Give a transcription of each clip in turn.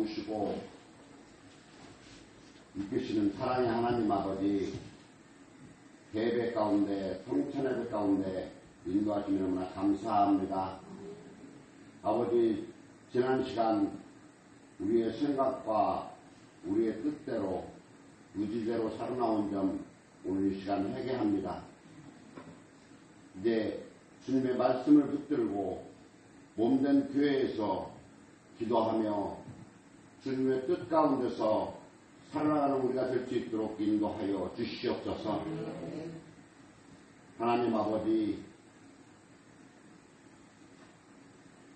도우시고 이끄시는 사랑의 하나님 아버지, 계획 가운데, 통천의 가운데 인도하시면 너무나 감사합니다. 아버지, 지난 시간 우리의 생각과 우리의 뜻대로 무지대로 살아나온 점 오늘 이 시간 회개합니다. 이제 주님의 말씀을 붙들고 몸된 교회에서 기도하며 주님의 뜻 가운데서 살아나가는 우리가 될 수 있도록 인도하여 주시옵소서. 하나님 아버지,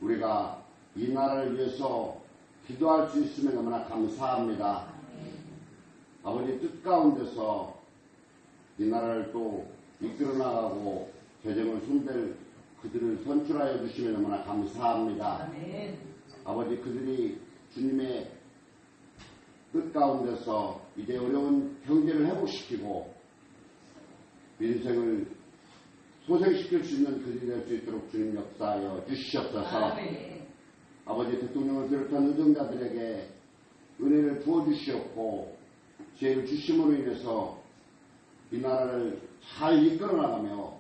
우리가 이 나라를 위해서 기도할 수 있으면 너무나 감사합니다. 아버지 뜻 가운데서 이 나라를 또 이끌어 나가고 재정을 손댈 그들을 선출하여 주시면 너무나 감사합니다. 아버지, 그들이 주님의 뜻 가운데서 이제 어려운 경제를 회복시키고 민생을 소생시킬 수 있는 그들이 될 수 있도록 주님 역사하여 주시옵소서. 아버지, 대통령을 비롯한 의정자들에게 은혜를 부어주시옵고 지혜를 주심으로 인해서 이 나라를 잘 이끌어 나가며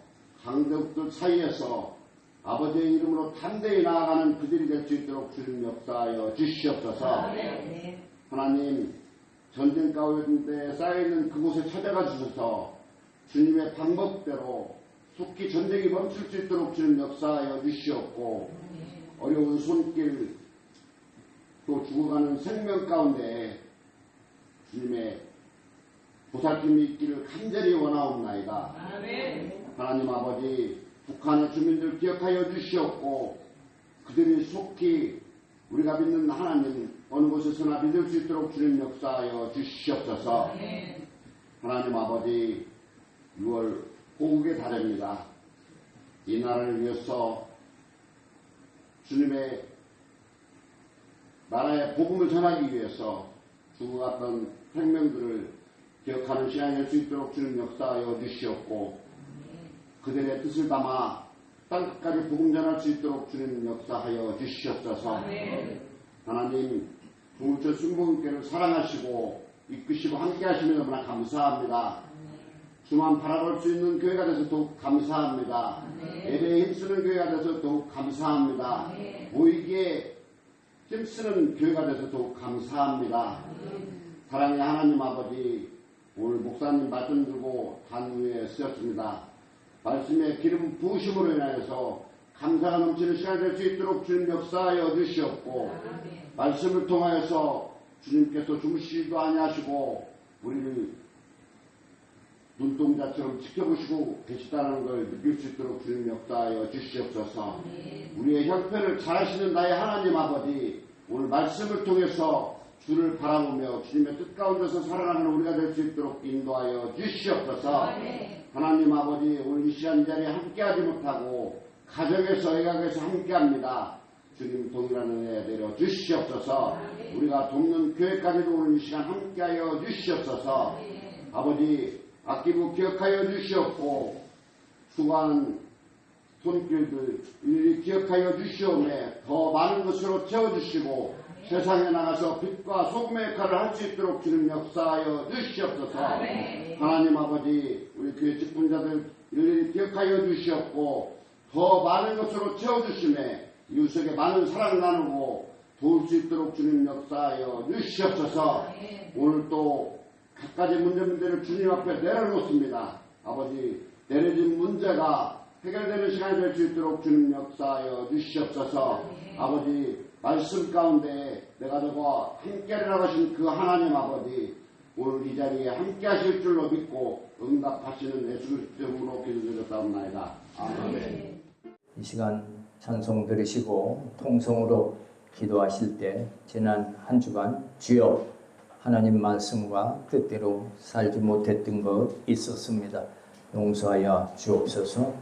강대국들 사이에서 아버지의 이름으로 담대히 나아가는 그들이 될 수 있도록 주님 역사하여 주시옵소서. 하나님, 전쟁 가운데 쌓여있는 그곳에 찾아가 주셔서 주님의 방법대로 속히 전쟁이 멈출 수 있도록 주님 역사하여 주시옵고 어려운 손길 또 죽어가는 생명 가운데 주님의 보살핌이 있기를 간절히 원하옵나이다. 하나님 아버지, 북한의 주민들 기억하여 주시옵고 그들이 속히 우리가 믿는 하나님 어느 곳에서나 믿을 수 있도록 주님 역사하여 주시옵소서. 하나님 아버지, 6월 호국의 달입니다. 이 나라를 위해서 주님의 나라의 복음을 전하기 위해서 죽어갔던 생명들을 기억하는 시간이 될 수 있도록 주님 역사하여 주시옵고 그들의 뜻을 담아 땅끝까지 복음 전할 수 있도록 주님 역사하여 주시옵소서. 하나님, 중국절 순복음교회를 사랑하시고 이끄시고 함께 하시면 너무나 감사합니다. 주만 바라볼 수 있는 교회가 돼서 더욱 감사합니다. 예배에 힘쓰는 교회가 돼서 더욱 감사합니다. 모이기에 힘쓰는 교회가 돼서 더욱 감사합니다. 사랑의 하나님 아버지, 오늘 목사님 말씀 들고 단 위에 쓰였습니다. 말씀에 기름 부으심으로 인하여서 감사가 넘치는 시간이 될 수 있도록 주님 역사하여 주시옵고 말씀을 통하여서 주님께서 주무시지도 아니하시고 우리를 눈동자처럼 지켜보시고 계시다는 걸 느낄 수 있도록 주님 역사하여 주시옵소서. 우리의 형편을 잘 아시는 나의 하나님 아버지, 오늘 말씀을 통해서 주를 바라보며 주님의 뜻 가운데서 살아가는 우리가 될 수 있도록 인도하여 주시옵소서. 하나님 아버지, 오늘 이 시간 이 자리에 함께하지 못하고 가정에서 애각에서 함께합니다. 주님 동일한 은혜 내려 주시옵소서. 우리가 돕는 교회까지도 오늘 이 시간 함께하여 주시옵소서. 아버지, 아끼고 기억하여 주시옵고 수고하는 손길들 일일이 기억하여 주시오매 더 많은 것으로 채워주시고 세상에 나가서 빛과 소금의 역할을 할 수 있도록 주님 역사하여 주시옵소서. 하나님 아버지, 우리 교회 직분자들 일일이 기억하여 주시옵고 더 많은 것으로 채워주시매 이웃에게 많은 사랑을 나누고 도울 수 있도록 주님 역사하여 주시옵소서. 오늘 또 각가지 문제들을 주님 앞에 내려놓습니다. 아버지, 내려진 문제가 해결되는 시간이 될 수 있도록 주님 역사하여 주시옵소서. 아버지, 말씀 가운데 내가 너와 함께하리라 하신 그 하나님 아버지, 오늘 이 자리에 함께 하실 줄로 믿고 응답하시는 예수 그리스도로 기도드렸사옵나이다. 아멘. 이 시간 찬송 들으시고 통성으로 기도하실 때 지난 한 주간 주여 하나님 말씀과 뜻대로 살지 못했던 것 있었습니다. 용서하여 주옵소서.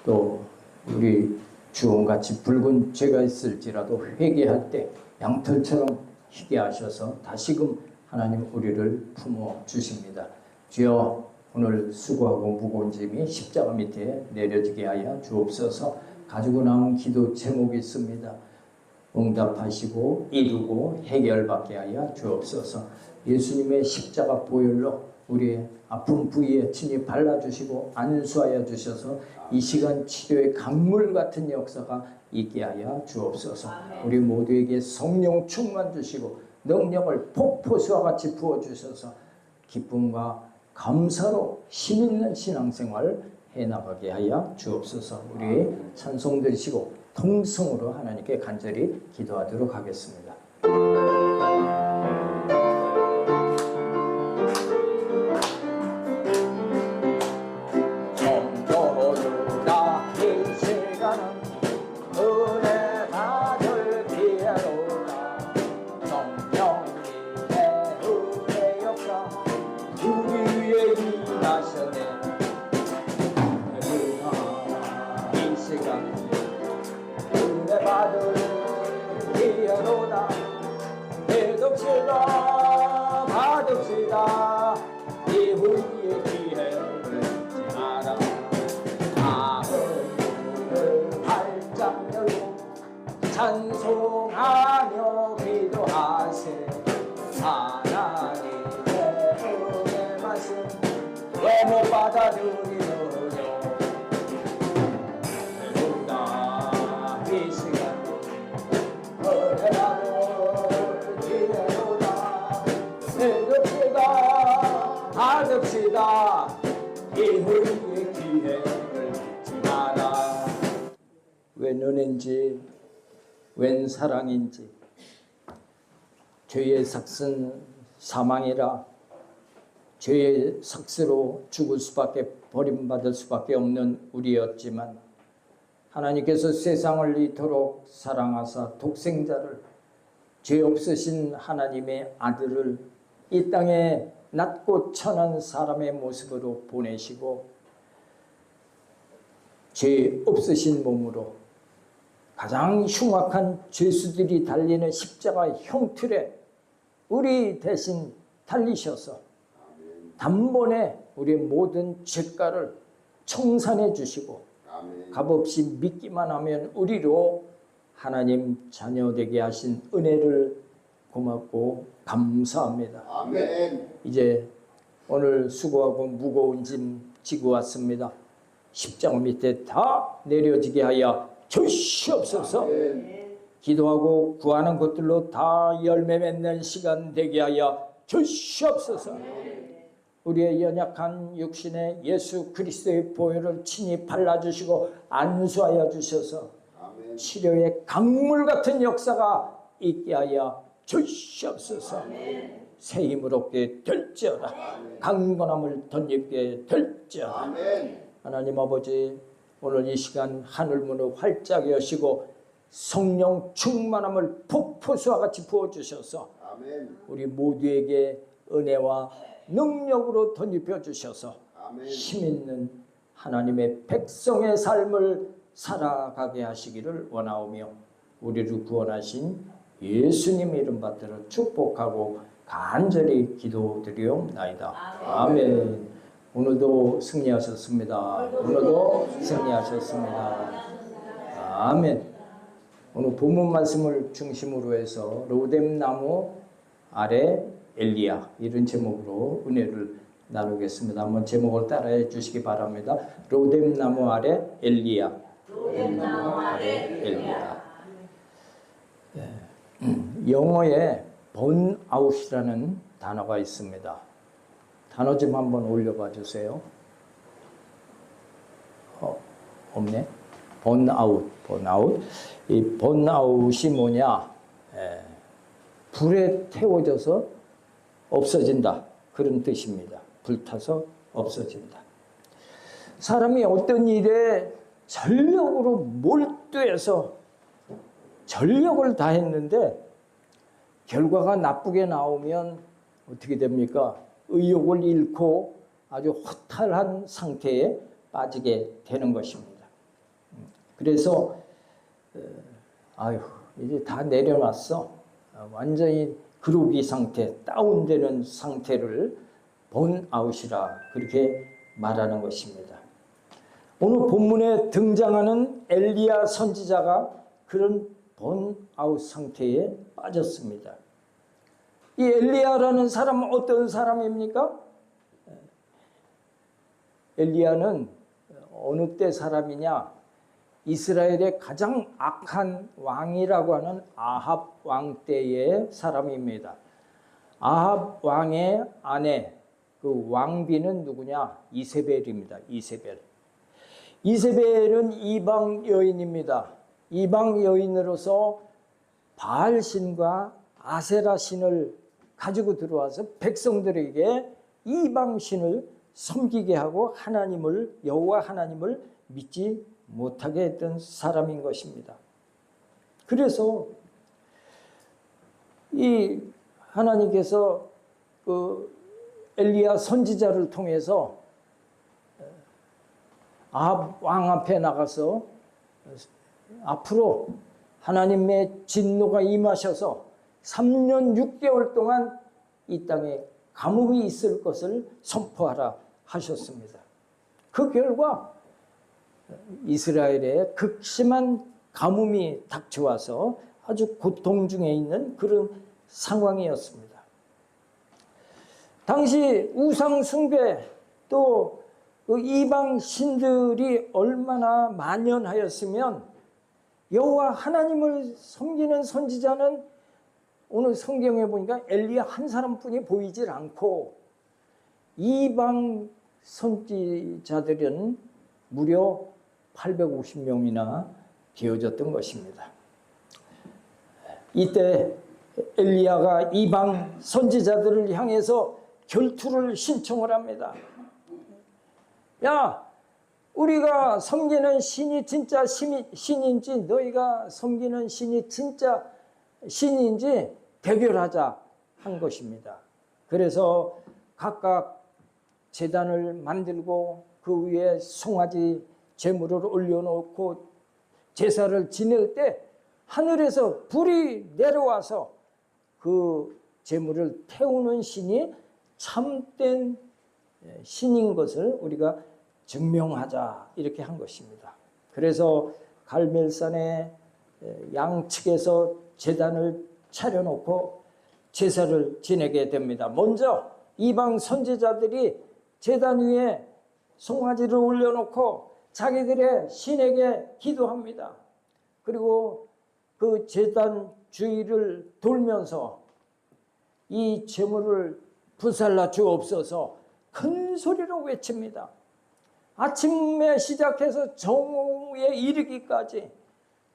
또 우리 주홍같이 붉은 죄가 있을지라도 회개할 때 양털처럼 희게 하셔서 다시금 하나님 우리를 품어주십니다. 주여, 오늘 수고하고 무거운 짐이 십자가 밑에 내려지게 하여 주옵소서. 가지고 나온 기도 제목이 있습니다. 응답하시고 이루고 해결받게 하여 주옵소서. 예수님의 십자가 보혈로 우리의 아픈 부위에 친히 발라주시고 안수하여 주셔서 이 시간 치료의 강물 같은 역사가 있게 하여 주옵소서. 우리 모두에게 성령 충만 주시고 능력을 폭포수와 같이 부어주셔서 기쁨과 감사로 힘있는 신앙생활을 해나가게 하여 주옵소서. 우리 찬송 드리시고 통성으로 하나님께 간절히 기도하도록 하겠습니다. 정도로다 이 시간은 은혜 받을 기회로다. 성령님의 은혜 역사 우리 위에 임하시네. 이 시간 은혜 받을 기회로다. 받읍시다 받읍시다. 이 우리의 기회를 지나라. 마음을 활짝 열고 찬송하며 기도하세. 하나님의 은혜 말씀 왜 못 받아들이느냐. 누나 이 시간 은혜 받을 기회로다. 받읍시다 이 우리의 기회를 지나라. 웬 은혜인지 웬 사랑인지 죄의 삭은 사망이라 죄의 삭스로 죽을 수밖에 버림받을 수밖에 없는 우리였지만 하나님께서 세상을 이토록 사랑하사 독생자를 죄 없으신 하나님의 아들을 이 땅에 낮고 천한 사람의 모습으로 보내시고 죄 없으신 몸으로 가장 흉악한 죄수들이 달리는 십자가 형틀에 우리 대신 달리셔서 단번에 우리의 모든 죄가를 청산해 주시고 값없이 믿기만 하면 우리로 하나님 자녀 되게 하신 은혜를 고맙고 감사합니다. 아멘. 이제 오늘 수고하고 무거운 짐 지고 왔습니다. 십자가 밑에 다 내려지게 하여 주시옵소서. 아멘. 기도하고 구하는 것들로 다 열매 맺는 시간 되게 하여 주시옵소서. 우리의 연약한 육신에 예수 그리스도의 보혈을 친히 발라주시고 안수하여 주셔서 아멘. 치료의 강물 같은 역사가 있게 하여 주시옵소서. 새 힘을 얻게 될지어다. 강건함을 덧입게 될지어다. 아멘. 하나님 아버지, 오늘 이 시간 하늘문을 활짝 여시고 성령 충만함을 폭포수와 같이 부어주셔서 아멘. 우리 모두에게 은혜와 능력으로 덧입혀 주셔서 아멘. 힘있는 하나님의 백성의 삶을 살아가게 하시기를 원하오며 우리를 구원하신 예수님 이름 받들어 축복하고 간절히 기도드리옵나이다. 아멘. 오늘도 승리하셨습니다. 오늘도 승리하셨습니다. 아멘. 오늘 본문 말씀을 중심으로 해서 로뎀 나무 아래 엘리야 이런 제목으로 은혜를 나누겠습니다. 한번 제목을 따라해 주시기 바랍니다. 로뎀 나무 아래 엘리야. 로뎀 나무 아래 엘리야. 영어에 번아웃이라는 단어가 있습니다. 단어 좀 한번 올려봐 주세요. 없네. 번아웃. 이 번아웃이 뭐냐? 불에 태워져서 없어진다. 그런 뜻입니다. 불타서 없어진다. 사람이 어떤 일에 전력으로 몰두해서 전력을 다했는데 결과가 나쁘게 나오면 어떻게 됩니까? 의욕을 잃고 아주 허탈한 상태에 빠지게 되는 것입니다. 그래서 이제 다 내려놨어. 완전히 그루기 상태, 다운되는 상태를 번아웃이라 그렇게 말하는 것입니다. 오늘 본문에 등장하는 엘리야 선지자가 그런 번아웃 상태에 빠졌습니다. 이 엘리야라는 사람은 어떤 사람입니까? 엘리야는 어느 때 사람이냐? 이스라엘의 가장 악한 왕이라고 하는 아합 왕 때의 사람입니다. 아합 왕의 아내, 그 왕비는 누구냐? 이세벨입니다. 이세벨은 이방 여인입니다. 이방 여인으로서 바알신과 아세라신을 가지고 들어와서 백성들에게 이방신을 섬기게 하고 하나님을, 여호와 하나님을 믿지 못하게 했던 사람인 것입니다. 그래서 이 하나님께서 그 엘리야 선지자를 통해서 아합 왕 앞에 나가서 앞으로 하나님의 진노가 임하셔서 3년 6개월 동안 이 땅에 가뭄이 있을 것을 선포하라 하셨습니다. 그 결과 이스라엘에 극심한 가뭄이 닥쳐와서 아주 고통 중에 있는 그런 상황이었습니다. 당시 우상 숭배 또 그 이방 신들이 얼마나 만연하였으면 여호와 하나님을 섬기는 선지자는 오늘 성경에 보니까 엘리야 한 사람뿐이 보이질 않고 이방 선지자들은 무려 850명이나 되어졌던 것입니다. 이때 엘리야가 이방 선지자들을 향해서 결투를 신청을 합니다. 야, 우리가 섬기는 신이 진짜 신인지 너희가 섬기는 신이 진짜 신인지 대결하자 한 것입니다. 그래서 각각 제단을 만들고 그 위에 송아지 제물을 올려놓고 제사를 지낼 때 하늘에서 불이 내려와서 그 제물을 태우는 신이 참된 신인 것을 우리가 증명하자 이렇게 한 것입니다. 그래서 갈멜산의 양측에서 제단을 차려놓고 제사를 지내게 됩니다. 먼저 이방 선지자들이 제단 위에 송아지를 올려놓고 자기들의 신에게 기도합니다. 그리고 그 제단 주위를 돌면서 이 제물을 불살라 주옵소서 큰 소리로 외칩니다. 아침에 시작해서 정오에 이르기까지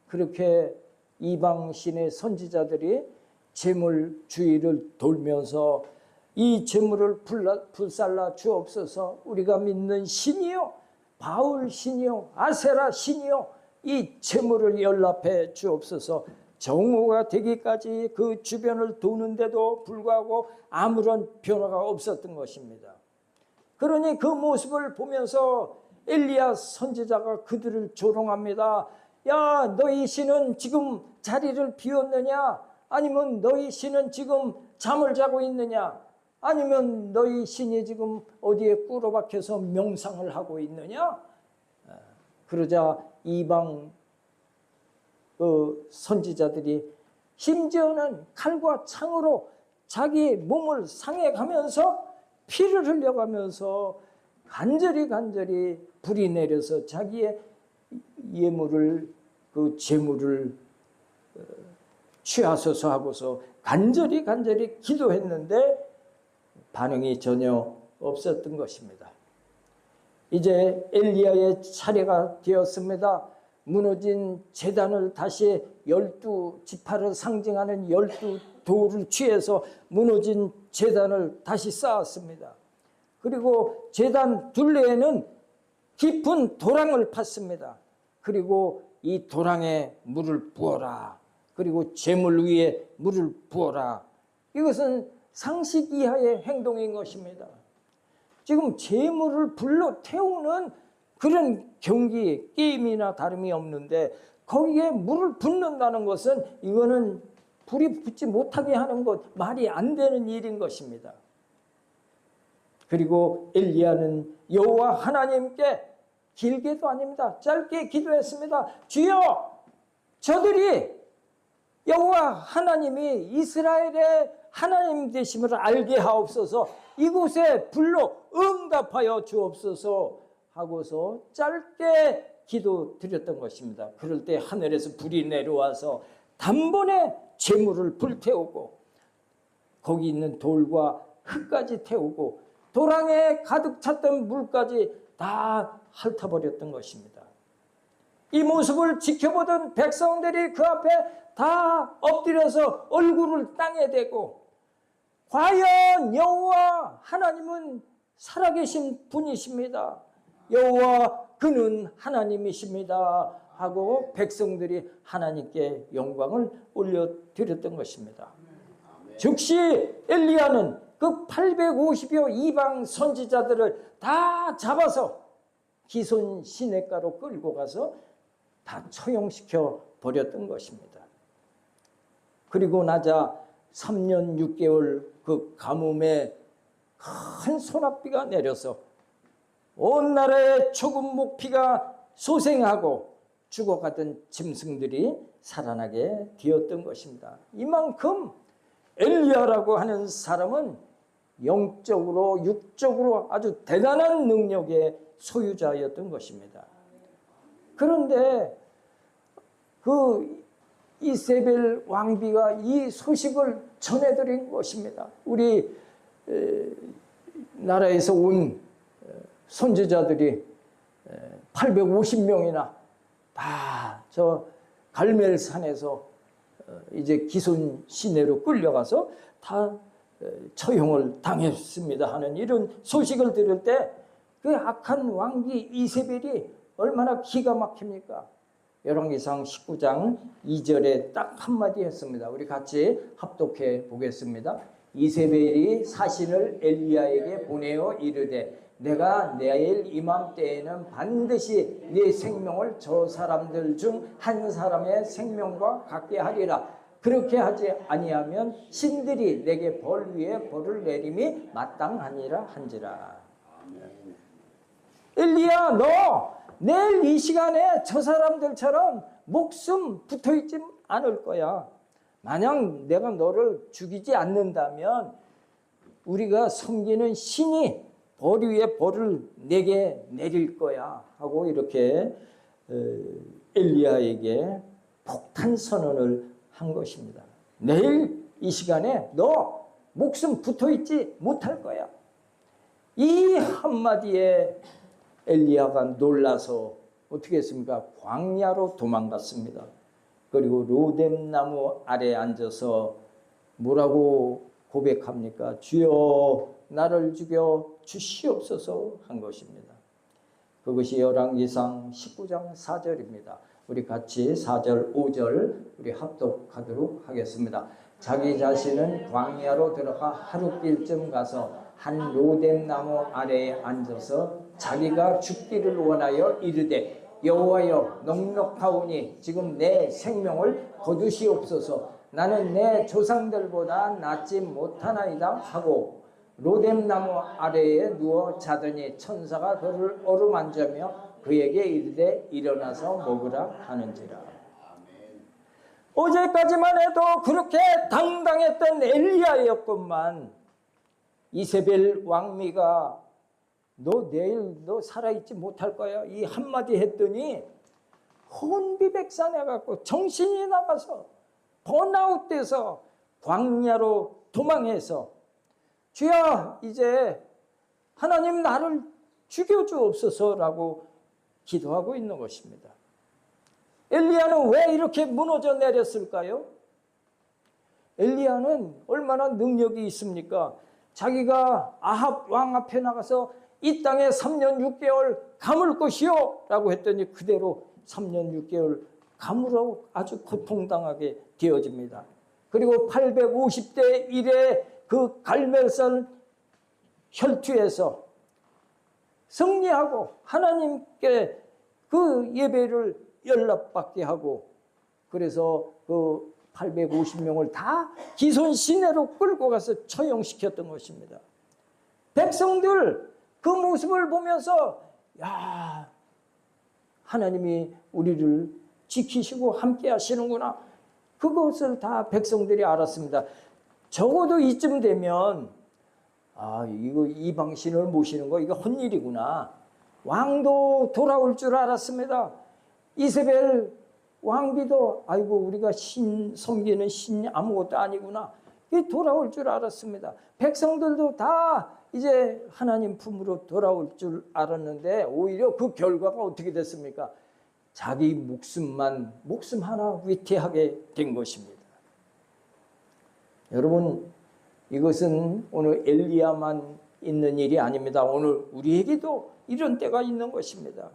그렇게 이방신의 선지자들이 제물 주위를 돌면서 이 제물을 불살라 주옵소서 우리가 믿는 신이요 바울 신이요 아세라 신이요 이 제물을 연락해 주옵소서. 정오가 되기까지 그 주변을 도는데도 불구하고 아무런 변화가 없었던 것입니다. 그러니 그 모습을 보면서 엘리야 선지자가 그들을 조롱합니다. 야, 너희 신은 지금 자리를 비웠느냐? 아니면 너희 신은 지금 잠을 자고 있느냐? 아니면 너희 신이 지금 어디에 꿇어박혀서 명상을 하고 있느냐? 그러자 이방 그 선지자들이 심지어는 칼과 창으로 자기 몸을 상해가면서 피를 흘려가면서 간절히 불이 내려서 자기의 예물을 그 제물을 취하소서 하고서 간절히 기도했는데 반응이 전혀 없었던 것입니다. 이제 엘리야의 차례가 되었습니다. 무너진 제단을 다시 12지파를 상징하는 12돌을 취해서 무너진 제단을 다시 쌓았습니다. 그리고 제단 둘레에는 깊은 도랑을 팠습니다. 그리고 이 도랑에 물을 부어라. 그리고 제물 위에 물을 부어라. 이것은 상식 이하의 행동인 것입니다. 지금 제물을 불러 태우는 그런 경기, 게임이나 다름이 없는데 거기에 물을 붓는다는 것은 이거는 불이 붙지 못하게 하는 것, 말이 안 되는 일인 것입니다. 그리고 엘리야는 여호와 하나님께 길게도 아닙니다. 짧게 기도했습니다. 주여, 저들이 여호와 하나님이 이스라엘의 하나님 되심을 알게 하옵소서, 이곳에 불러 응답하여 주옵소서 하고서 짧게 기도드렸던 것입니다. 그럴 때 하늘에서 불이 내려와서 단번에 재물을 불태우고 거기 있는 돌과 흙까지 태우고 도랑에 가득 찼던 물까지 다 핥아버렸던 것입니다. 이 모습을 지켜보던 백성들이 그 앞에 다 엎드려서 얼굴을 땅에 대고 과연 여호와 하나님은 살아계신 분이십니다. 여호와 그는 하나님이십니다 하고 백성들이 하나님께 영광을 올려드렸던 것입니다. 즉시 엘리야는 그 850여 이방 선지자들을 다 잡아서 기손 시냇가로 끌고 가서 다 처형시켜 버렸던 것입니다. 그리고 나자 3년 6개월 그 가뭄에 큰 소낙비가 내려서 온 나라의 초금 목피가 소생하고 죽어가던 짐승들이 살아나게 되었던 것입니다. 이만큼 엘리야라고 하는 사람은 영적으로 육적으로 아주 대단한 능력의 소유자였던 것입니다. 그런데 그 이세벨 왕비가 이 소식을 전해드린 것입니다. 우리 나라에서 온 선지자들이 850명이나 다 저 갈멜산에서 이제 기손 시내로 끌려가서 다 처형을 당했습니다 하는 이런 소식을 들을 때 그 악한 왕비 이세벨이 얼마나 기가 막힙니까? 열왕기상 19장 2절에 딱 한마디 했습니다. 우리 같이 합독해 보겠습니다. 이세벨이 사신을 엘리야에게 보내어 이르되 내가 내일 이맘때에는 반드시 네 생명을 저 사람들 중 한 사람의 생명과 같게 하리라. 그렇게 하지 아니하면 신들이 내게 벌 위에 벌을 내림이 마땅하니라 한지라. 엘리야, 너 내일 이 시간에 저 사람들처럼 목숨 붙어있지 않을 거야. 만약 내가 너를 죽이지 않는다면 우리가 섬기는 신이 벌 위에 벌을 내게 내릴 거야 하고 이렇게 엘리야에게 폭탄 선언을 한 것입니다. 내일 이 시간에 너 목숨 붙어있지 못할 거야. 이 한마디에 엘리야가 놀라서 어떻게 했습니까? 광야로 도망갔습니다. 그리고 로뎀나무 아래에 앉아서 뭐라고 고백합니까? 주여 나를 죽여 주시옵소서 한 것입니다. 그것이 열왕기상 19장 4절입니다. 우리 같이 4절 5절 우리 합독하도록 하겠습니다. 자기 자신은 광야로 들어가 하룻길쯤 가서 한 로뎀나무 아래에 앉아서 자기가 죽기를 원하여 이르되 여호와여 넉넉하오니 지금 내 생명을 거두시옵소서. 나는 내 조상들보다 낫지 못하나이다 하고 로뎀나무 아래에 누워 자더니 천사가 그를 어루만지며 그에게 이르되 일어나서 먹으라 하는지라. 어제까지만 해도 그렇게 당당했던 엘리야였건만 이세벨 왕미가 너 내일 너 살아있지 못할 거야 이 한마디 했더니 혼비백산해갖고 정신이 나가서 번아웃돼서 광야로 도망해서 주야 이제 하나님 나를 죽여주옵소서라고 기도하고 있는 것입니다. 엘리야는 왜 이렇게 무너져 내렸을까요? 엘리야는 얼마나 능력이 있습니까? 자기가 아합 왕 앞에 나가서 이 땅에 3년 6개월 가물 것이요 라고 했더니 그대로 3년 6개월 가물하고 아주 고통당하게 되어집니다. 그리고 850대 1의 그 갈멜산 혈투에서 승리하고 하나님께 그 예배를 연락받게 하고 그래서 그 850명을 다 기손 시내로 끌고 가서 처형시켰던 것입니다. 백성들 그 모습을 보면서 야 하나님이 우리를 지키시고 함께 하시는구나. 그것을 다 백성들이 알았습니다. 적어도 이쯤 되면 이거 이방신을 모시는 거 이거 헛일이구나. 왕도 돌아올 줄 알았습니다. 이세벨 왕비도 아이고 우리가 신 섬기는 신이 아무것도 아니구나. 이게 돌아올 줄 알았습니다. 백성들도 다 이제 하나님 품으로 돌아올 줄 알았는데 오히려 그 결과가 어떻게 됐습니까? 자기 목숨 하나 위태하게 된 것입니다. 여러분, 이것은 오늘 엘리야만 있는 일이 아닙니다. 오늘 우리에게도 이런 때가 있는 것입니다.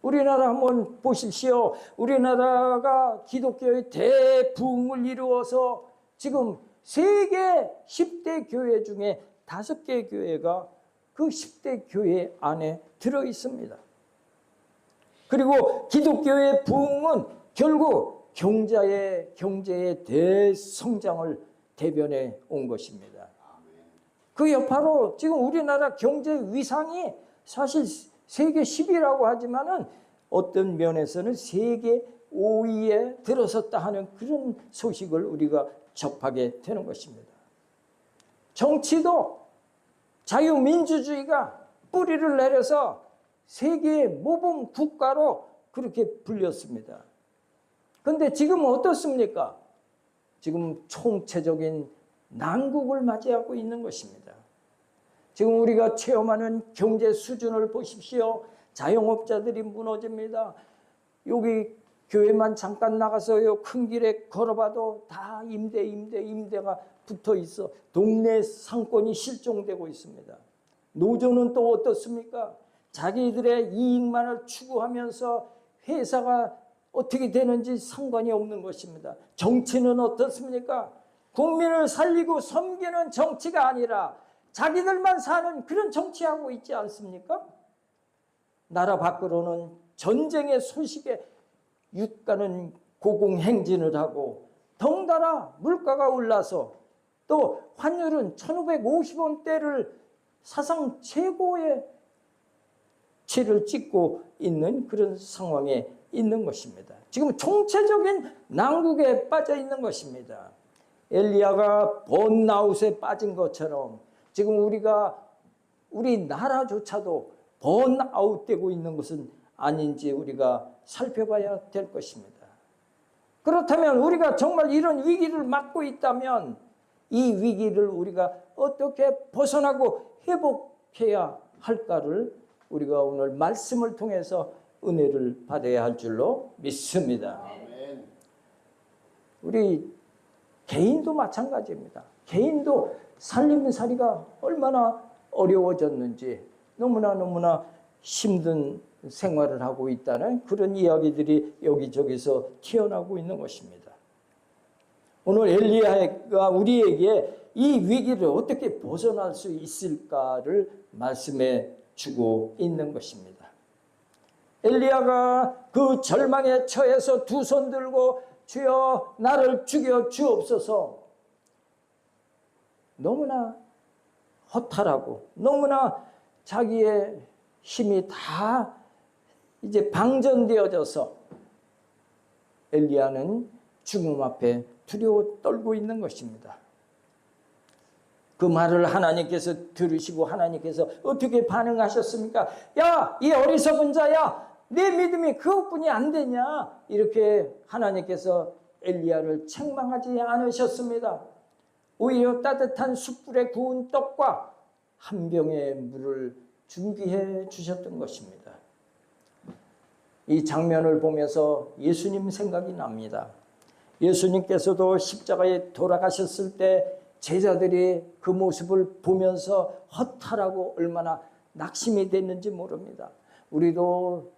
우리나라 한번 보십시오. 우리나라가 기독교의 대부흥을 이루어서 지금 세계 10대 교회 중에 5개 교회가 그 10대 교회 안에 들어 있습니다. 그리고 기독교의 부흥은 결국 경제의 대성장을 대변해 온 것입니다. 그 여파로 지금 우리나라 경제 위상이 사실 세계 10위라고 하지만은 어떤 면에서는 세계 5위에 들어섰다 하는 그런 소식을 우리가 접하게 되는 것입니다. 정치도 자유민주주의가 뿌리를 내려서 세계의 모범 국가로 그렇게 불렸습니다. 그런데 지금 어떻습니까? 지금 총체적인 난국을 맞이하고 있는 것입니다. 지금 우리가 체험하는 경제 수준을 보십시오. 자영업자들이 무너집니다. 여기 교회만 잠깐 나가서요 큰 길에 걸어봐도 다 임대가 붙어 있어. 동네 상권이 실종되고 있습니다. 노조는 또 어떻습니까? 자기들의 이익만을 추구하면서 회사가 어떻게 되는지 상관이 없는 것입니다. 정치는 어떻습니까? 국민을 살리고 섬기는 정치가 아니라 자기들만 사는 그런 정치하고 있지 않습니까? 나라 밖으로는 전쟁의 소식에 유가는 고공행진을 하고 덩달아 물가가 올라서 또 환율은 1550원대를 사상 최고의 치를 찍고 있는 그런 상황에 있는 것입니다. 지금 총체적인 난국에 빠져 있는 것입니다. 엘리야가 번아웃에 빠진 것처럼 지금 우리 나라조차도 번아웃되고 있는 것은 아닌지 우리가 살펴봐야 될 것입니다. 그렇다면 우리가 정말 이런 위기를 맞고 있다면 이 위기를 우리가 어떻게 벗어나고 회복해야 할까를 우리가 오늘 말씀을 통해서 은혜를 받아야 할 줄로 믿습니다. 우리 개인도 마찬가지입니다. 개인도 살림살이가 얼마나 어려워졌는지 너무나 힘든 생활을 하고 있다는 그런 이야기들이 여기저기서 튀어나오고 있는 것입니다. 오늘 엘리야가 우리에게 이 위기를 어떻게 벗어날 수 있을까를 말씀해 주고 있는 것입니다. 엘리야가 그 절망에 처해서 두 손 들고 주여 나를 죽여 주옵소서 너무나 허탈하고 너무나 자기의 힘이 다 이제 방전되어져서 엘리야는 죽음 앞에 두려워 떨고 있는 것입니다. 그 말을 하나님께서 들으시고 하나님께서 어떻게 반응하셨습니까? 야, 이 어리석은 자야, 내 믿음이 그것뿐이 안 되냐? 이렇게 하나님께서 엘리야를 책망하지 않으셨습니다. 오히려 따뜻한 숯불에 구운 떡과 한 병의 물을 준비해 주셨던 것입니다. 이 장면을 보면서 예수님 생각이 납니다. 예수님께서도 십자가에 돌아가셨을 때 제자들이 그 모습을 보면서 허탈하고 얼마나 낙심이 됐는지 모릅니다. 우리도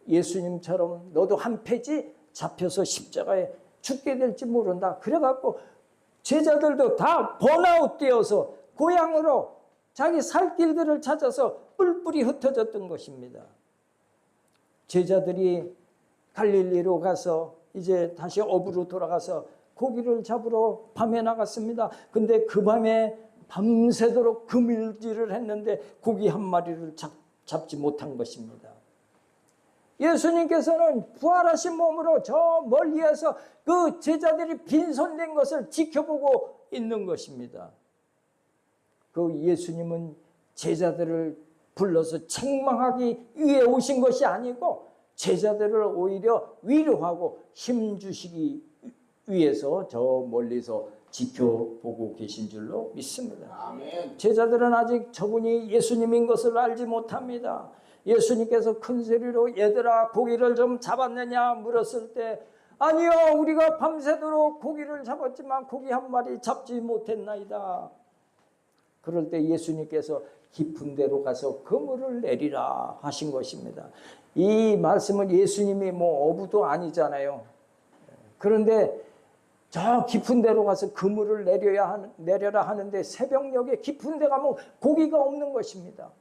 예수님처럼 너도 한 패지 잡혀서 십자가에 죽게 될지 모른다. 그래갖고 제자들도 다 번아웃 되어서 고향으로 자기 살 길들을 찾아서 뿔뿔이 흩어졌던 것입니다. 제자들이 갈릴리로 가서 이제 다시 업으로 돌아가서 고기를 잡으러 밤에 나갔습니다. 근데 그 밤에 밤새도록 그물질을 했는데 고기 한 마리를 잡지 못한 것입니다. 예수님께서는 부활하신 몸으로 저 멀리에서 그 제자들이 빈손된 것을 지켜보고 있는 것입니다. 그 예수님은 제자들을 불러서 책망하기 위해 오신 것이 아니고 제자들을 오히려 위로하고 힘주시기 위해서 저 멀리서 지켜보고 계신 줄로 믿습니다. 아멘. 제자들은 아직 저분이 예수님인 것을 알지 못합니다. 예수님께서 큰 소리로 얘들아 고기를 좀 잡았느냐 물었을 때 아니요 우리가 밤새도록 고기를 잡았지만 고기 한 마리 잡지 못했나이다. 그럴 때 예수님께서 깊은 데로 가서 그물을 내리라 하신 것입니다. 이 말씀은 예수님이 뭐 어부도 아니잖아요. 그런데 저 깊은 데로 가서 그물을 내려라 하는데 새벽녘에 깊은 데 가면 고기가 없는 것입니다.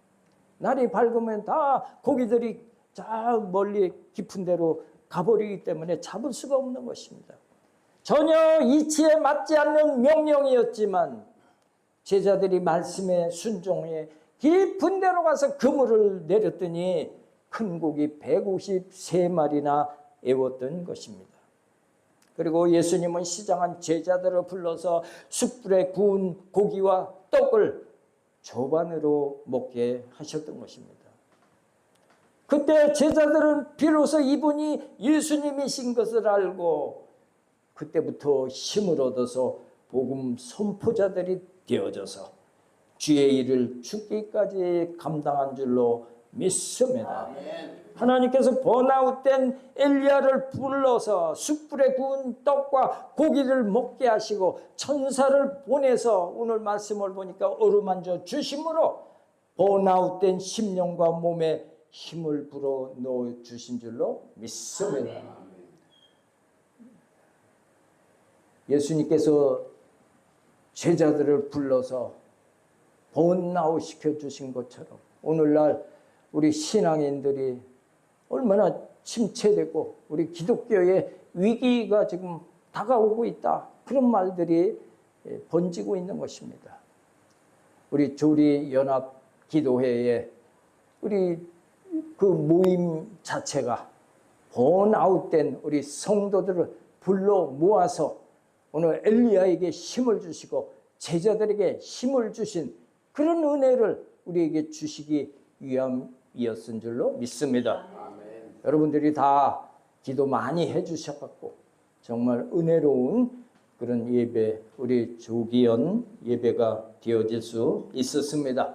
날이 밝으면 다 고기들이 저 멀리 깊은 데로 가버리기 때문에 잡을 수가 없는 것입니다. 전혀 이치에 맞지 않는 명령이었지만 제자들이 말씀에 순종해 깊은 데로 가서 그물을 내렸더니 큰 고기 153마리나 애웠던 것입니다. 그리고 예수님은 시장한 제자들을 불러서 숯불에 구운 고기와 떡을 조반으로 먹게 하셨던 것입니다. 그때 제자들은 비로소 이분이 예수님이신 것을 알고 그때부터 힘을 얻어서 복음 선포자들이 되어져서 주의 일을 죽기까지 감당한 줄로 믿습니다. 아멘. 하나님께서 번아웃된 엘리야를 불러서 숯불에 구운 떡과 고기를 먹게 하시고 천사를 보내서 오늘 말씀을 보니까 어루만져 주심으로 번아웃된 심령과 몸에 힘을 불어 넣어 주신 줄로 믿습니다. 예수님께서 제자들을 불러서 번아웃 시켜 주신 것처럼 오늘날 우리 신앙인들이 얼마나 침체되고 우리 기독교의 위기가 지금 다가오고 있다. 그런 말들이 번지고 있는 것입니다. 우리 조리연합 기도회에 우리 그 모임 자체가 번아웃된 우리 성도들을 불러 모아서 오늘 엘리야에게 힘을 주시고 제자들에게 힘을 주신 그런 은혜를 우리에게 주시기 위함이었은 줄로 믿습니다. 아멘. 여러분들이 다 기도 많이 해주셔갖고 정말 은혜로운 그런 예배, 우리 조기연 예배가 되어질 수 있었습니다.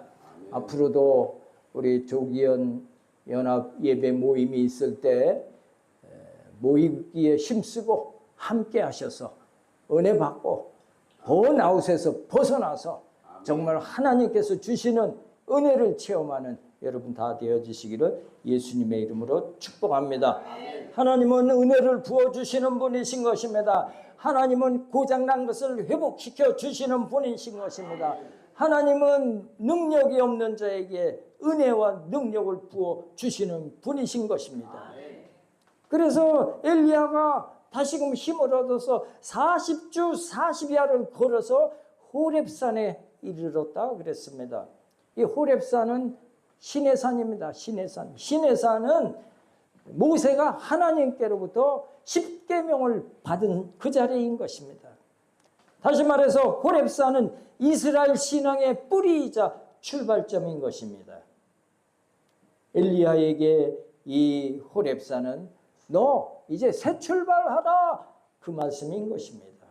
앞으로도 우리 조기연 연합 예배 모임이 있을 때 모이기에 힘쓰고 함께 하셔서 은혜 받고 번아웃에서 벗어나서 정말 하나님께서 주시는 은혜를 체험하는 여러분 다 되어지시기를 예수님의 이름으로 축복합니다. 하나님은 은혜를 부어주시는 분이신 것입니다. 하나님은 고장난 것을 회복시켜 주시는 분이신 것입니다. 하나님은 능력이 없는 자에게 은혜와 능력을 부어주시는 분이신 것입니다. 그래서 엘리야가 다시금 힘을 얻어서 40주 40야를 걸어서 호렙산에 이르렀다 그랬습니다. 이 호렙산은 신의 산입니다. 신의 산. 신의 산은 모세가 하나님께로부터 10계명을 받은 그 자리인 것입니다. 다시 말해서 호렙산은 이스라엘 신앙의 뿌리이자 출발점인 것입니다. 엘리야에게 이 호렙산은 너 이제 새 출발하라 그 말씀인 것입니다.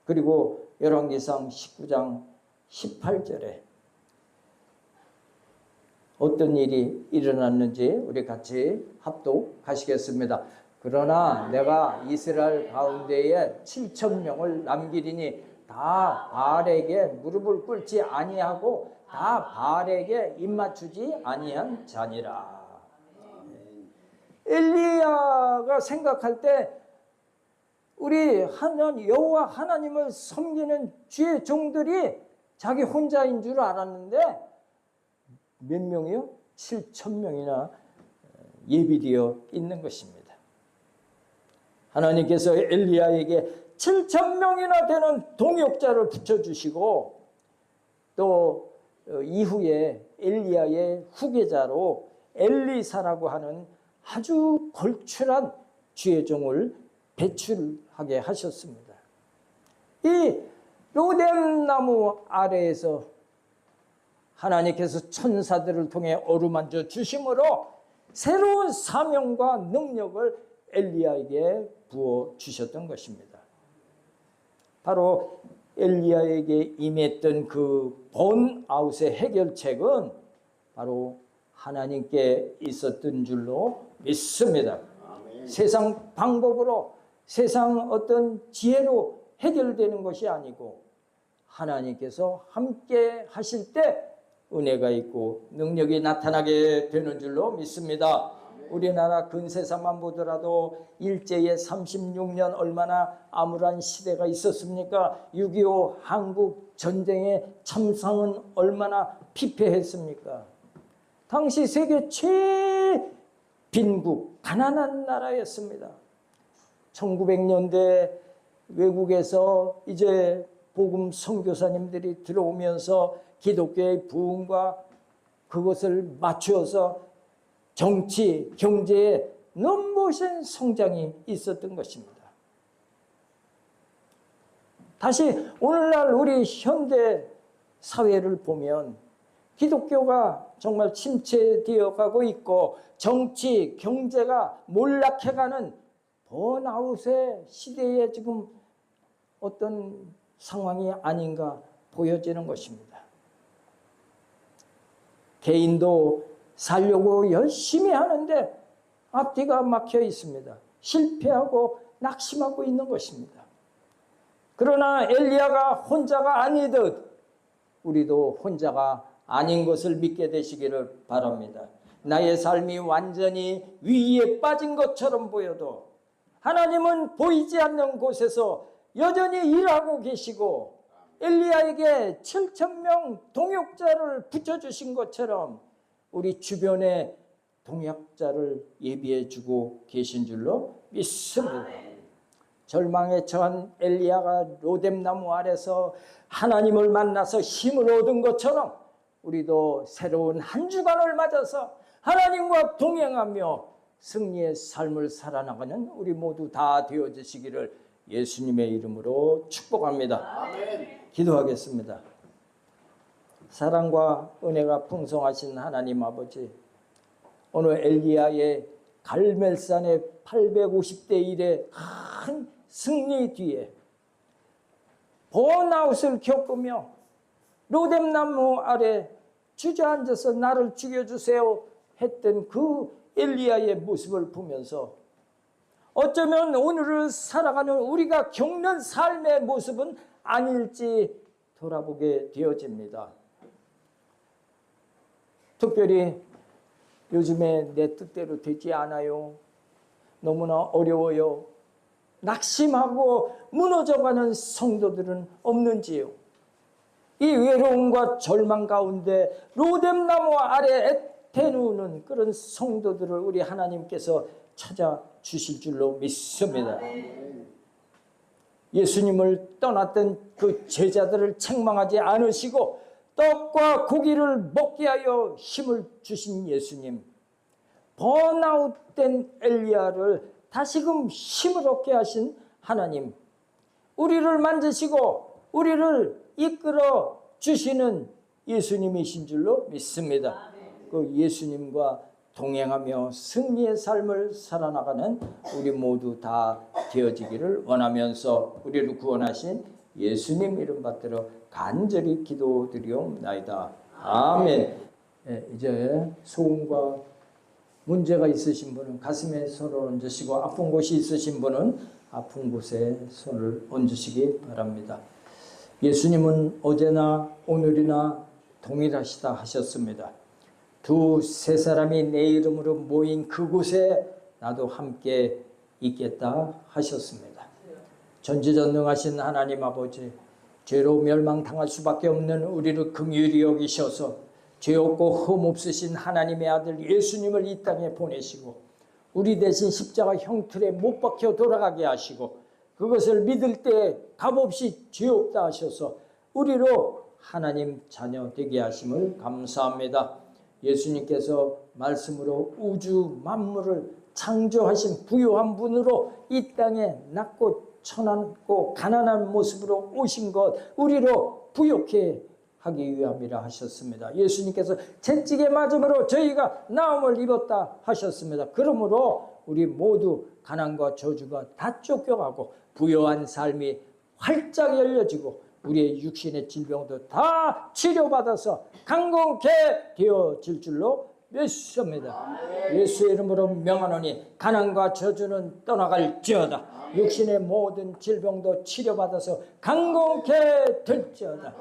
그리고 열왕기상 19장 18절에 어떤 일이 일어났는지 우리 같이 합독하시겠습니다. 그러나 내가 이스라엘 가운데에 7,000명을 남기리니 다 바알에게 무릎을 꿇지 아니하고 다 바알에게 입맞추지 아니한 자니라. 엘리야가 생각할 때 우리 하나님 여호와 하나님을 섬기는 주의 종들이 자기 혼자인 줄 알았는데 몇 명이요? 7,000명이나 예비되어 있는 것입니다. 하나님께서 엘리야에게 7,000명이나 되는 동역자를 붙여주시고 또 이후에 엘리야의 후계자로 엘리사라고 하는 아주 걸출한 주의 종을 배출하게 하셨습니다. 이 로뎀나무 아래에서 하나님께서 천사들을 통해 어루만져 주심으로 새로운 사명과 능력을 엘리야에게 부어 주셨던 것입니다. 바로 엘리야에게 임했던 그 번아웃의 해결책은 바로 하나님께 있었던 줄로 믿습니다. 아멘. 세상 방법으로, 세상 어떤 지혜로 해결되는 것이 아니고 하나님께서 함께 하실 때 은혜가 있고 능력이 나타나게 되는 줄로 믿습니다. 우리나라 근세사만 보더라도 일제에 36년 얼마나 암울한 시대가 있었습니까? 6.25 한국 전쟁의 참상은 얼마나 피폐했습니까? 당시 세계 최빈국 가난한 나라였습니다. 1900년대 외국에서 이제 복음 선교사님들이 들어오면서 기독교의 부흥과 그것을 맞추어서 정치, 경제에 넘보신 성장이 있었던 것입니다. 다시 오늘날 우리 현대 사회를 보면 기독교가 정말 침체되어 가고 있고 정치, 경제가 몰락해가는 번아웃의 시대에 지금 어떤 상황이 아닌가 보여지는 것입니다. 개인도 살려고 열심히 하는데 앞뒤가 막혀 있습니다. 실패하고 낙심하고 있는 것입니다. 그러나 엘리야가 혼자가 아니듯 우리도 혼자가 아닌 것을 믿게 되시기를 바랍니다. 나의 삶이 완전히 위기에 빠진 것처럼 보여도 하나님은 보이지 않는 곳에서 여전히 일하고 계시고 엘리야에게 7,000명 동역자를 붙여주신 것처럼 우리 주변에 동역자를 예비해 주고 계신 줄로 믿습니다. 절망에 처한 엘리야가 로뎀나무 아래서 하나님을 만나서 힘을 얻은 것처럼 우리도 새로운 한 주간을 맞아서 하나님과 동행하며 승리의 삶을 살아나가는 우리 모두 다 되어지시기를 예수님의 이름으로 축복합니다. 아멘. 기도하겠습니다. 사랑과 은혜가 풍성하신 하나님 아버지, 오늘 엘리야의 갈멜산의 850대 1의 큰 승리 뒤에 번아웃을 겪으며 로뎀나무 아래 주저앉아서 나를 죽여주세요 했던 그 엘리야의 모습을 보면서 어쩌면 오늘을 살아가는 우리가 겪는 삶의 모습은 아닐지 돌아보게 되어집니다. 특별히 요즘에 내 뜻대로 되지 않아요. 너무나 어려워요. 낙심하고 무너져가는 성도들은 없는지요? 이 외로움과 절망 가운데 로뎀나무 아래 애태우는 그런 성도들을 우리 하나님께서 찾아주실 줄로 믿습니다. 예수님을 떠났던 그 제자들을 책망하지 않으시고 떡과 고기를 먹게 하여 힘을 주신 예수님, 번아웃된 엘리야를 다시금 힘을 얻게 하신 하나님, 우리를 만지시고 우리를 이끌어 주시는 예수님이신 줄로 믿습니다. 그 예수님과 동행하며 승리의 삶을 살아나가는 우리 모두 다 되어지기를 원하면서 우리를 구원하신 예수님 이름 받들어 간절히 기도드리옵나이다. 아멘. 네, 이제 소음과 문제가 있으신 분은 가슴에 손을 얹으시고 아픈 곳이 있으신 분은 아픈 곳에 손을 얹으시기 바랍니다. 예수님은 어제나 오늘이나 동일하시다 하셨습니다. 두세 사람이 내 이름으로 모인 그곳에 나도 함께 있겠다 하셨습니다. 전지전능하신 하나님 아버지, 죄로 멸망당할 수밖에 없는 우리를 긍휼히 여기셔서 죄 없고 흠 없으신 하나님의 아들 예수님을 이 땅에 보내시고 우리 대신 십자가 형틀에 못 박혀 돌아가게 하시고 그것을 믿을 때 값없이 죄 없다 하셔서 우리로 하나님 자녀 되게 하심을 감사합니다. 예수님께서 말씀으로 우주 만물을 창조하신 부유한 분으로 이 땅에 낮고 천한고 가난한 모습으로 오신 것 우리로 부욕해 하기 위함이라 하셨습니다. 예수님께서 채찍에 맞음으로 저희가 나음을 입었다 하셨습니다. 그러므로 우리 모두 가난과 저주가 다 쫓겨가고 부유한 삶이 활짝 열려지고 우리의 육신의 질병도 다 치료받아서 강건케 되어질 줄로 믿습니다. 예수의 이름으로 명하노니 가난과 저주는 떠나갈지어다. 육신의 모든 질병도 치료받아서 강건케 될지어다.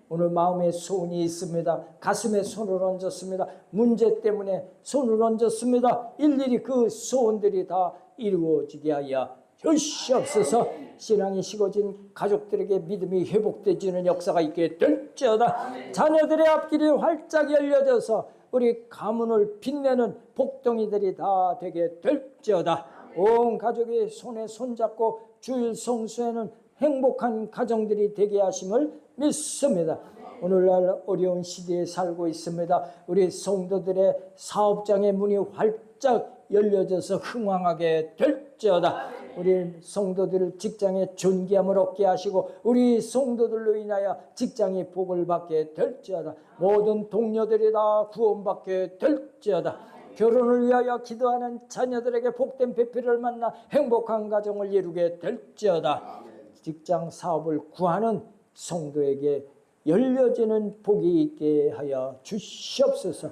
오늘 마음에 소원이 있습니다. 가슴에 손을 얹었습니다. 문제 때문에 손을 얹었습니다. 일일이 그 소원들이 다 이루어지게 하여 주시옵소서. 신앙이 식어진 가족들에게 믿음이 회복되지는 역사가 있게 될지어다. 자녀들의 앞길이 활짝 열려져서 우리 가문을 빛내는 복덩이들이 다 되게 될지어다. 온 가족이 손에 손잡고 주일 성수에는 행복한 가정들이 되게 하심을 믿습니다. 오늘날 어려운 시대에 살고 있습니다. 우리 성도들의 사업장의 문이 활짝 열려져서 흥왕하게 될지어다. 우리 성도들 직장에 존귀함을 얻게 하시고 우리 성도들로 인하여 직장이 복을 받게 될지어다. 모든 동료들이 다 구원받게 될지어다. 결혼을 위하여 기도하는 자녀들에게 복된 배필을 만나 행복한 가정을 이루게 될지어다. 직장 사업을 구하는 성도에게 열려지는 복이 있게 하여 주시옵소서.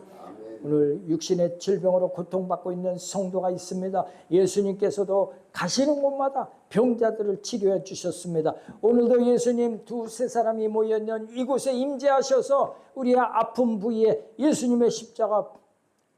오늘 육신의 질병으로 고통받고 있는 성도가 있습니다. 예수님께서도 가시는 곳마다 병자들을 치료해 주셨습니다. 오늘도 예수님 두세 사람이 모여있는 이곳에 임재하셔서 우리의 아픈 부위에 예수님의 십자가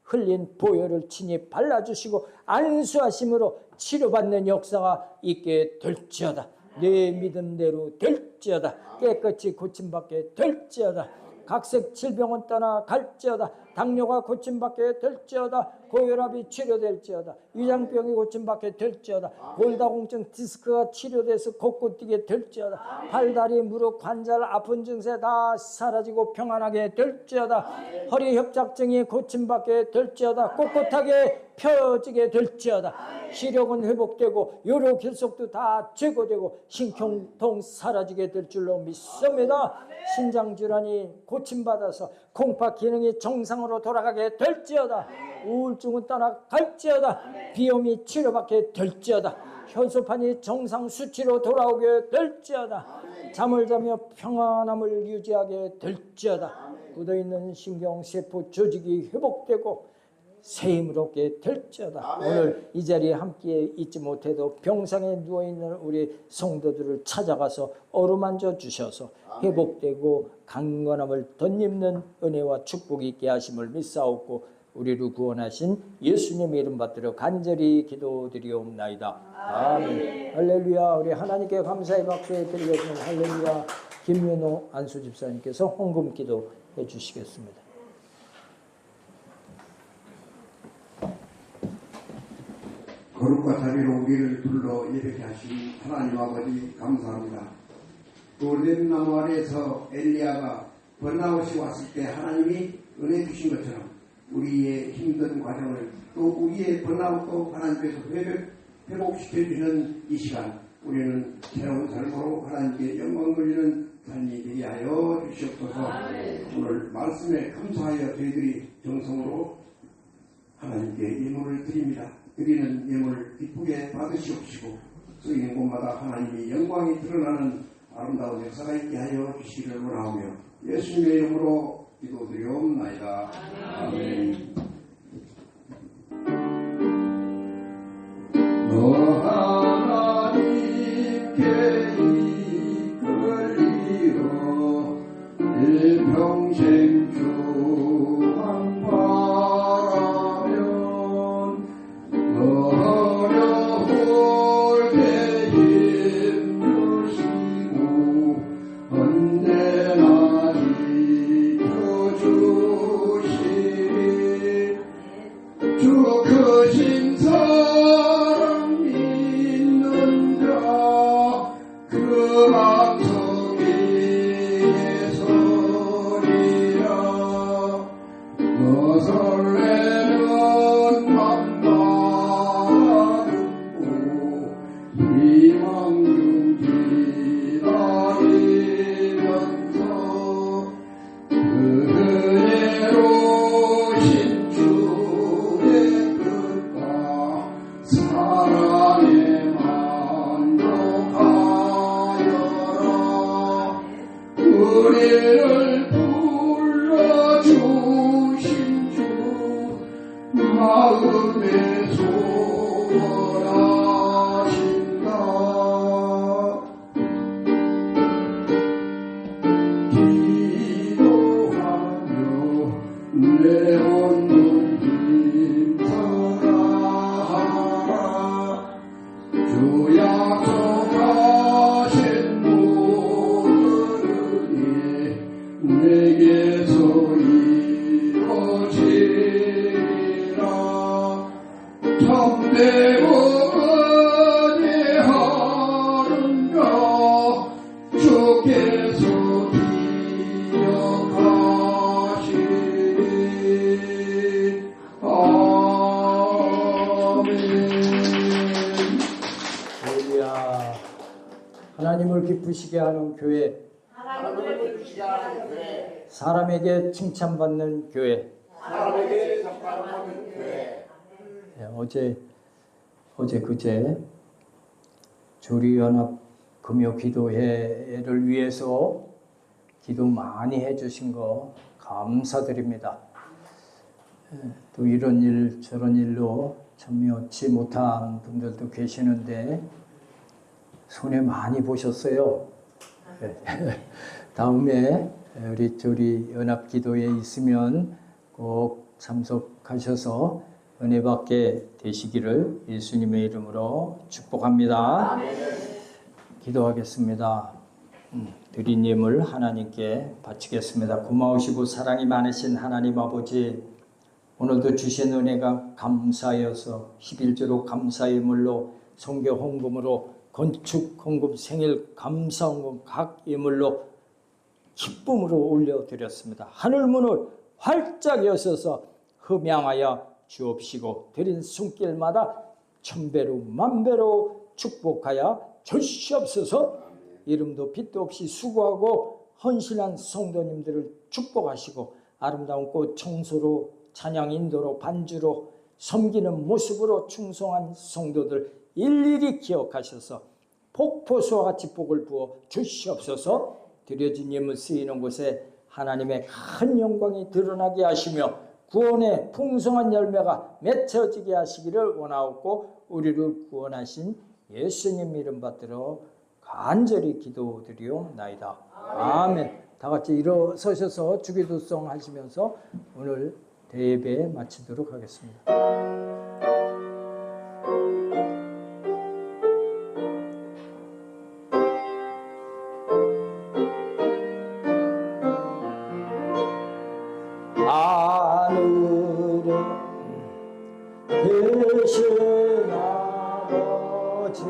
흘린 보혈을 친히 발라주시고 안수하심으로 치료받는 역사가 있게 될지어다. 내 믿음대로 될지어다. 깨끗이 고침받게 될지어다. 각색 질병은 떠나갈지어다. 당뇨가 고침받게 될지어다. 고혈압이 치료될지어다. 위장병이 고침받게 될지어다. 골다공증 디스크가 치료돼서 걷고 뛰게 될지어다. 팔다리 무릎 관절 아픈 증세 다 사라지고 평안하게 될지어다. 허리 협착증이 고침받게 될지어다. 꼿꼿하게 펴지게 될지어다. 시력은 회복되고 요로 결석도 다 제거되고 신경통 사라지게 될 줄로 믿습니다. 신장질환이 고침받아서 콩팥 기능이 정상으로 돌아가게 될지어다. 우울증은 떠나갈지어다. 비염이 치료받게 될지어다. 혈소판이 정상 수치로 돌아오게 될지어다. 잠을 자며 평안함을 유지하게 될지어다. 굳어있는 신경세포 조직이 회복되고 새 힘을 얻게 될지어다. 오늘 이 자리에 함께 있지 못해도 병상에 누워있는 우리 성도들을 찾아가서 어루만져 주셔서 회복되고 강건함을 덧입는 은혜와 축복이 있게 하심을 믿사옵고 우리를 구원하신 예수님의 이름 받들어 간절히 기도드리옵나이다. 아멘. 할렐루야. 우리 하나님께 감사의 박수에 드리겠습니다. 할렐루야. 김윤호 안수집사님께서 헌금 기도해 주시겠습니다. 거룩과 자비로 우리를 불러 예배케 하신 하나님 아버지 감사합니다. 오랜 나무 아래에서 엘리야가 번아웃이 왔을 때 하나님이 은혜 주신 것처럼 우리의 힘든 과정을 또 우리의 번아웃도 하나님께서 회복시켜주시는 이 시간 우리는 새로운 삶으로 하나님께 영광 돌리는 삶이 되게 하여 주시옵소서. 오늘 말씀에 감사하여 저희들이 정성으로 하나님께 예물을 드립니다. 드리는 예물 기쁘게 받으시옵시고 쓰이는 곳마다 하나님의 영광이 드러나는 아름다운 역사가 있게 하여 주시기를 원하오며 예수님의 이름으로 기도드리옵나이다. 아멘. 하나님께 이끌리어 일평생 주만 바라면 어려울 때 힘주시고 언제나 지켜주시리. 주 크신 사랑 믿는 자 그 악성에 서리라. 왕중 기다리면서 은혜로우신 주의 뜻과 사랑에 만족하여라. 우리를 불러주신 주 마음에 소원하신다. 기도하며 내 온몸 힘써라. 주 약속하신 모든 일 내게서 이루어지리라. 참되고 은혜하는가 주께서 기억하시리. 아멘. 할렐루야. 하나님을 기쁘시게 하는 교회, 하나님을 부시하는 교회, 사람에게 칭찬받는 교회. 사람에게 적합하는 교회. 네, 어제 그제 조리연합 금요 기도회를 위해서 기도 많이 해주신 거 감사드립니다. 또 이런 일 저런 일로 참여치 못한 분들도 계시는데 손해 많이 보셨어요. 다음에 우리 조리연합 기도회 있으면 꼭 참석하셔서 은혜 받게 되시기를 예수님의 이름으로 축복합니다. 기도하겠습니다. 드린 예물 하나님께 바치겠습니다. 고마우시고 사랑이 많으신 하나님 아버지, 오늘도 주신 은혜가 감사여서 11조로 감사 예물로, 성교 헌금으로, 건축 헌금, 생일 감사 헌금 각 예물로 기쁨으로 올려드렸습니다. 하늘문을 활짝 여셔서 흠양하여 주옵시고 드린 손길마다 천배로 만배로 축복하여 주시옵소서. 이름도 빛도 없이 수고하고 헌신한 성도님들을 축복하시고 아름다운 꽃 청소로, 찬양 인도로, 반주로 섬기는 모습으로 충성한 성도들 일일이 기억하셔서 폭포수와 같이 복을 부어 주시옵소서. 드려진 예물 쓰이는 곳에 하나님의 큰 영광이 드러나게 하시며 구원의 풍성한 열매가 맺혀지게 하시기를 원하옵고 우리를 구원하신 예수님 이름 받들어 간절히 기도드리옵나이다. 아멘. 다 같이 일어서셔서 주기도송 하시면서 오늘 대예배 마치도록 하겠습니다. 하늘에 계신 아버지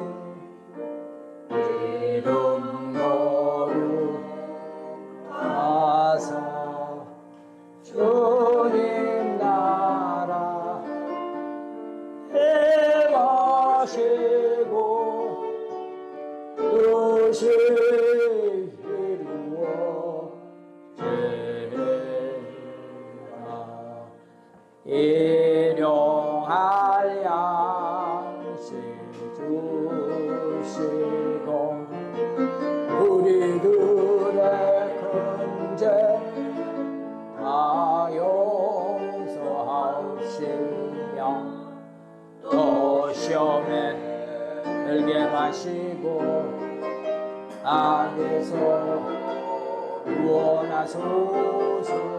이름 거룩하사 주님 나라 행하시고 뜻이 일용할 양식 주시고 우리들의 큰죄 다 용서하시며 또 시험에 들게 마시고 악에서 구원하소서.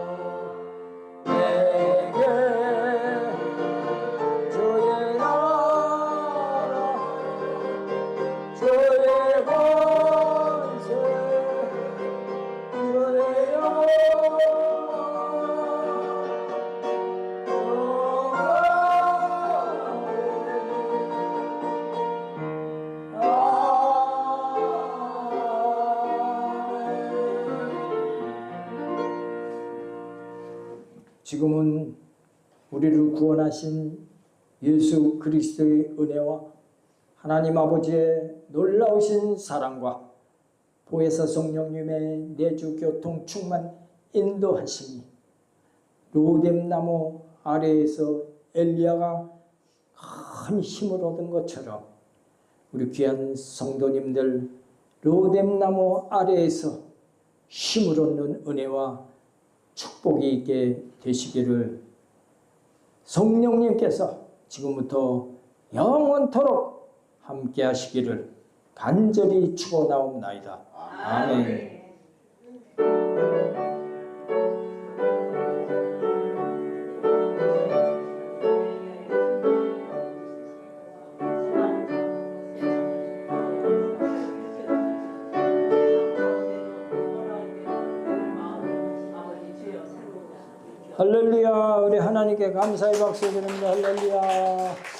지금은 우리를 구원하신 예수 그리스도의 은혜와 하나님 아버지의 놀라우신 사랑과 보혜사 성령님의 내주 교통 충만 인도하심이 로뎀나무 아래에서 엘리야가 큰 힘을 얻은 것처럼 우리 귀한 성도님들 로뎀나무 아래에서 힘을 얻는 은혜와 축복이 있게 되시기를 성령님께서 지금부터 영원토록 함께 하시기를 간절히 축원하옵나이다. 아멘. 할렐루야. 우리 하나님께 감사의 박수 드립니다. 할렐루야.